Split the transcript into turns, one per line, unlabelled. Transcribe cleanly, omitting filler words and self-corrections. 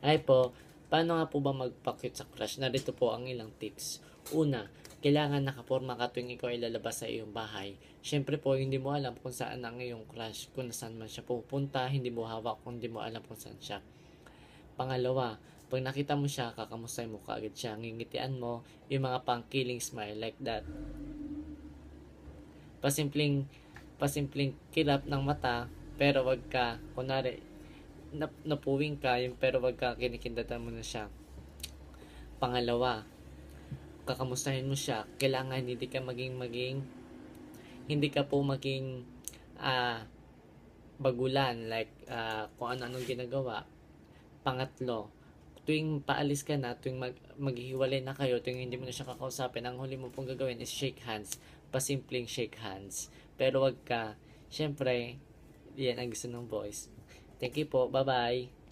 Ay po, paano nga po ba magpa-cute sa crush? Narito po ang ilang tips. Una, kailangan nakaporma ka tuwing ikaw ay lalabas sa iyong bahay. Siyempre po, hindi mo alam kung saan ang iyong crush, kung saan man siya pupunta, hindi mo hawak kung hindi mo alam kung saan siya. Pangalawa, pag nakita mo siya, kakamustahin mo kaagad siya, ngingitian mo, yung mga pang-killing smile like that. Pasimpleng kirap ng mata, pero wag ka, kunwari, napuwing ka, yung pero wag ka kinikindatan mo na siya. Pangalawa, kakamustahin mo siya, kailangan hindi ka po maging bagulan, like kung ano-anong ginagawa. Pangatlo, tuwing paalis ka na, tuwing maghihiwalay na kayo, tuwing hindi mo na siya kakausapin, ang huli mo pong gagawin is shake hands, pasimpleng shake hands. Pero wag ka, syempre, yan ang gusto ng boys. Thank you po, bye bye.